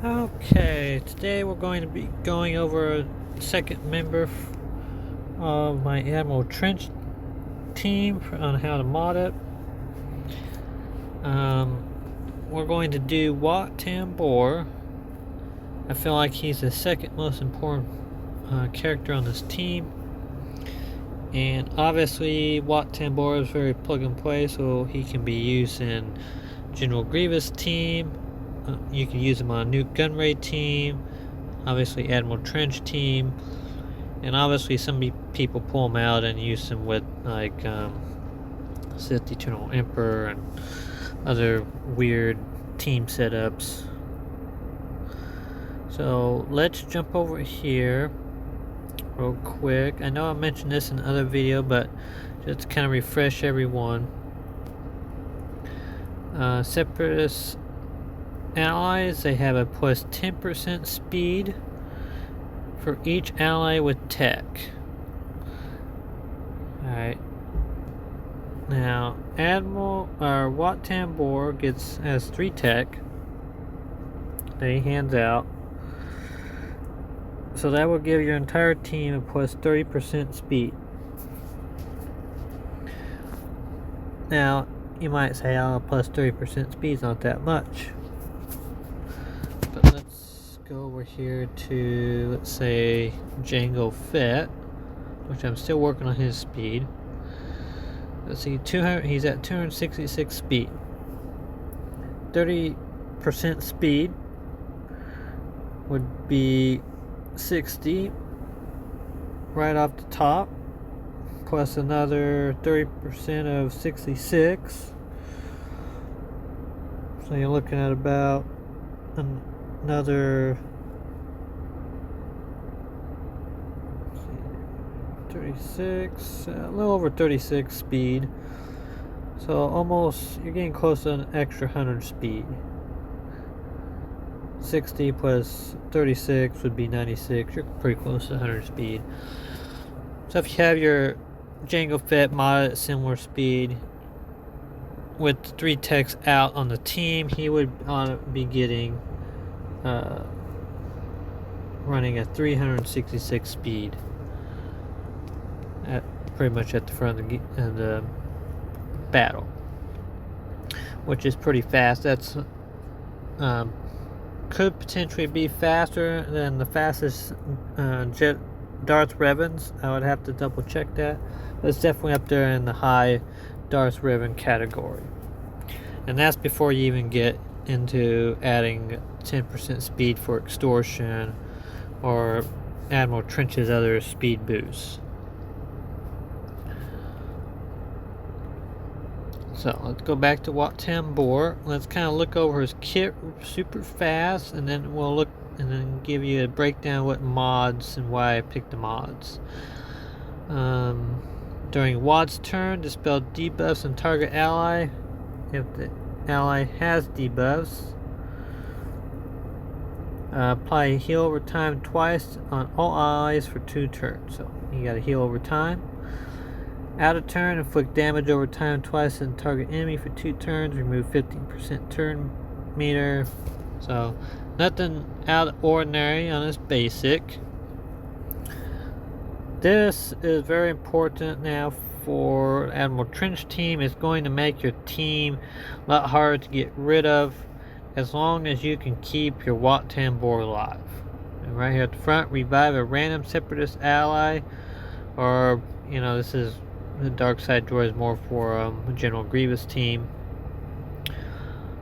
Okay, today we're going to be going over a second member of my Admiral Trench team on how to mod it. We're going to do Wat Tambor. I feel like he's the second most important character on this team. And obviously Wat Tambor is very plug and play, so he can be used in General Grievous team. You can use him on a Nute gun raid team, obviously Admiral Trench team, and obviously some people pull him out and use him with like Sith Eternal Emperor and other weird team setups. So let's jump over here real quick. I know I mentioned this in another video, but just to kind of refresh everyone. Separatist allies, they have a plus 10% speed for each ally with tech. Alright. Now, Admiral Wat Tambor has 3 tech that he hands out. So that will give your entire team a plus 30% speed. Now, you might say, oh, plus 30% speed is not that much. But let's go over here to, let's say, Jango Fett, which I'm still working on his speed. Let's see, he's at 266 speed. 30% speed would be 60 right off the top, plus another 30% of 66. So you're looking at about another 36, a little over 36 speed. So almost, you're getting close to an extra 100 speed. 60 plus 36 would be 96. You're pretty close to 100 speed. So if you have your Jango Fett modded at similar speed with 3 techs out on the team, he would be getting running at 366 speed at pretty much at the front of the battle, which is pretty fast. That's could potentially be faster than the fastest jet Darth Revens. I would have to double check that, but it's definitely up there in the high Darth Revan category. And that's before you even get into adding 10% speed for extortion or Admiral Trench's other speed boosts. So let's go back to Wat Tambor. Let's kind of look over his kit super fast, and then we'll look and then give you a breakdown of what mods and why I picked the mods. During Wat's turn, dispel debuffs on target ally if the ally has debuffs. Apply heal over time twice on all allies for 2 turns. So you got to heal over time. Out of turn, inflict damage over time twice on target enemy for 2 turns. Remove 15% turn meter. So nothing out of ordinary on this basic. This is very important now for Admiral Trench team. It's going to make your team a lot harder to get rid of as long as you can keep your Wat Tambor alive. And right here at the front, revive a random Separatist ally, or this is the dark side drawer is more for a General Grievous team.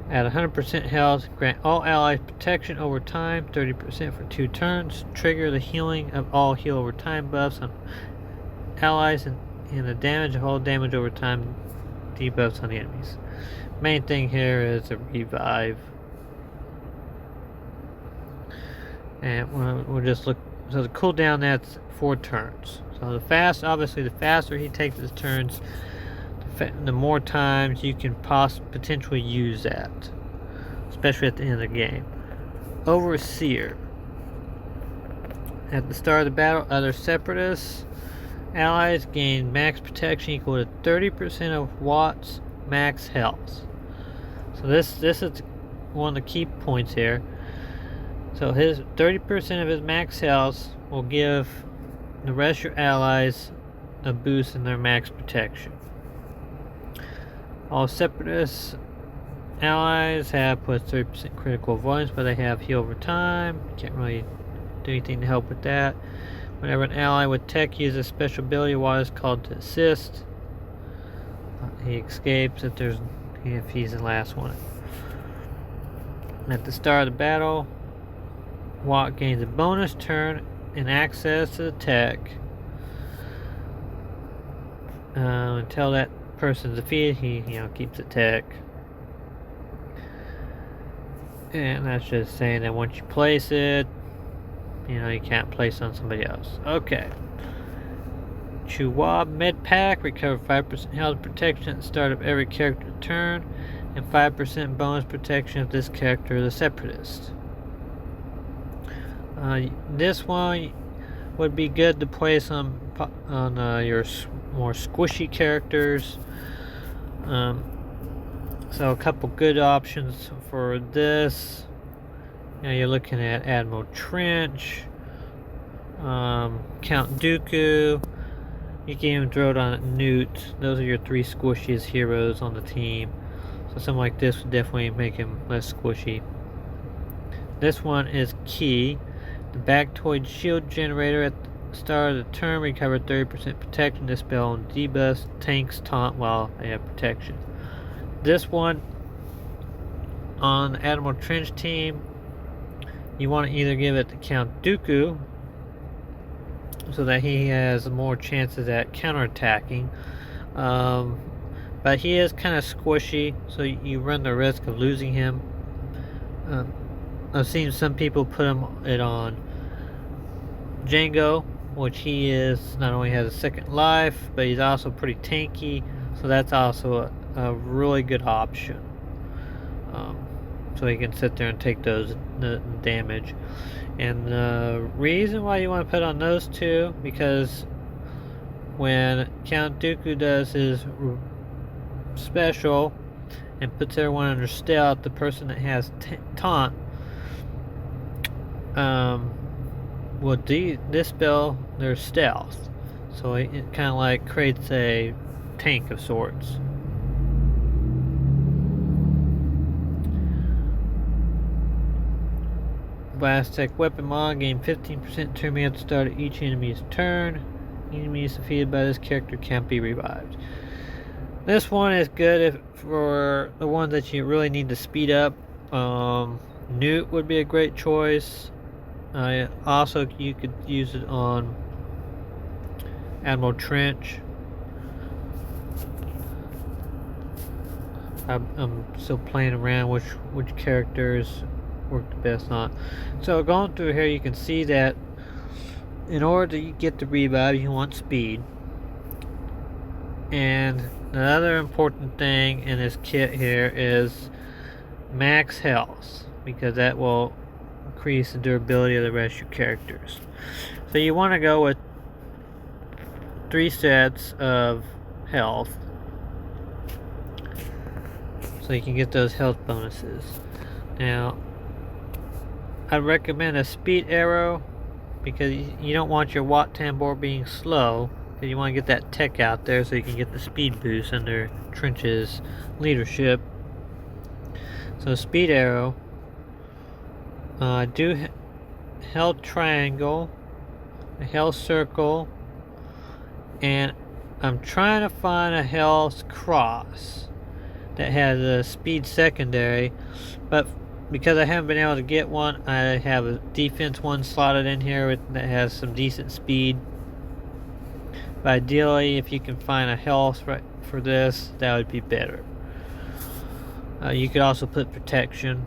At 100% health, grant all allies protection over time, 30% for 2 turns. Trigger the healing of all heal over time buffs on allies and the damage of all damage over time debuffs on the enemies. Main thing here is a revive. And we'll just look. So the cooldown, that's 4 turns. So obviously the faster he takes his turns, the more times you can potentially use that, especially at the end of the game. Overseer. At the start of the battle, other Separatists allies gain max protection equal to 30% of Wat's max health. So this is one of the key points here. So his 30% of his max health will give the rest of your allies a boost in their max protection. All Separatist allies have plus 30% critical avoidance, but they have heal over time. Can't really do anything to help with that. Whenever an ally with tech uses a special ability, Wat is called to assist. He escapes if he's the last one. At the start of the battle, Wat gains a bonus turn and access to the tech until that person's defeated. He keeps the tech, and that's just saying that once you place it, you can't place it on somebody else. Okay. Chewab Med Pack, recover 5% health protection at the start of every character turn, and 5% bonus protection if this character is a Separatist. This one would be good to place on your more squishy characters. So a couple good options for this. You're looking at Admiral Trench, Count Dooku. You can even throw it on Nute. Those are your 3 squishiest heroes on the team. So something like this would definitely make him less squishy. This one is key. The Bactoid Shield Generator at the start of the turn recover 30% protection, dispel and debuff tanks taunt while they have protection. This one on the Admiral Trench team, you want to either give it to Count Dooku so that he has more chances at counterattacking, but he is kind of squishy, so you run the risk of losing him. I've seen some people put it on Django, which he is not only has a second life, but he's also pretty tanky, so that's also a really good option. So he can sit there and take the damage. And the reason why you want to put on those two, because when Count Dooku does his special and puts everyone under stealth, the person that has taunt will dispel their stealth, so it kind of like creates a tank of sorts. Blast Tech Weapon Mod, gain 15% turn at the start of each enemy's turn. Enemies defeated by this character can't be revived. This one is good for the ones that you really need to speed up. Nute would be a great choice. Also, you could use it on Admiral Trench. I'm still playing around which characters work the best on. So going through here, you can see that in order to get the revive, you want speed. And the other important thing in this kit here is max health, because that will increase the durability of the rest of your characters. So you want to go with 3 sets of health, so you can get those health bonuses. Now, I recommend a speed arrow, because you don't want your Wat Tambor being slow, because you want to get that tech out there so you can get the speed boost under Trench's leadership. So speed arrow, do health triangle, a health circle, and I'm trying to find a health cross that has a speed secondary, but because I haven't been able to get one, I have a defense one slotted in here that has some decent speed. But ideally, if you can find a health right for this, that would be better. You could also put protection,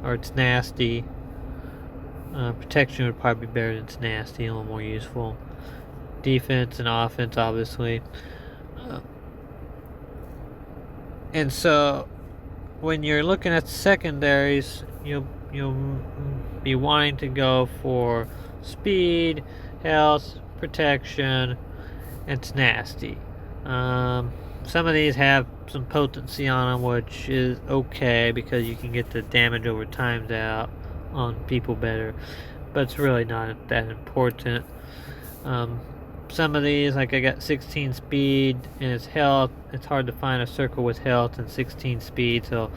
or it's nasty. Protection would probably be better than it's nasty, a little more useful. Defense and offense, obviously. And so, when you're looking at secondaries, you'll be wanting to go for speed, health, protection, and tenacity. Some of these have some potency on them, which is okay because you can get the damage over times out on people better, but it's really not that important. Some of these, like I got 16 speed and it's health. It's hard to find a circle with health and 16 speed, so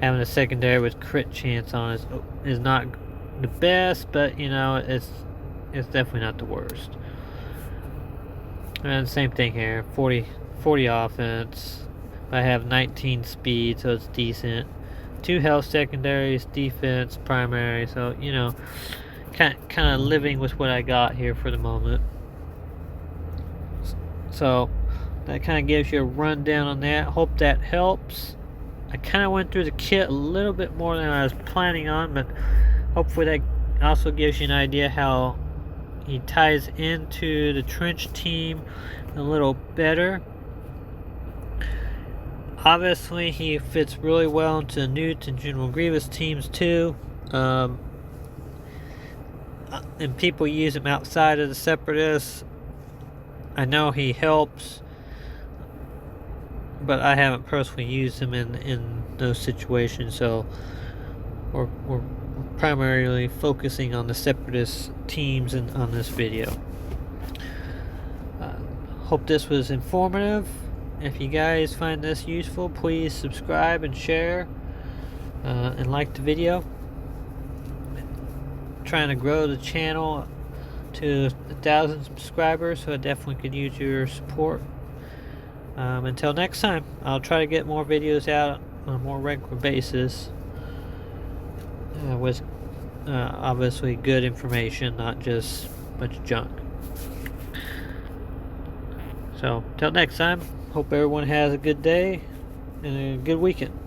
having a secondary with crit chance on is not the best, but you know, it's definitely not the worst. And same thing here, 40 offense. I have 19 speed, so it's decent. 2 health secondaries, defense primary, so you know, kind of living with what I got here for the moment. So that kind of gives you a rundown on that. Hope that helps. I kind of went through the kit a little bit more than I was planning on, but hopefully that also gives you an idea how he ties into the trench team a little better. Obviously, he fits really well into Nute and General Grievous teams too. And people use him outside of the Separatists. I know he helps, but I haven't personally used him in those situations, so we're primarily focusing on the Separatist teams on this video. Hope this was informative. If you guys find this useful, please subscribe and share and like the video. I'm trying to grow the channel to 1,000 subscribers, so I definitely could use your support. Until next time, I'll try to get more videos out on a more regular basis with obviously good information, not just a bunch of junk. So, till next time, hope everyone has a good day and a good weekend.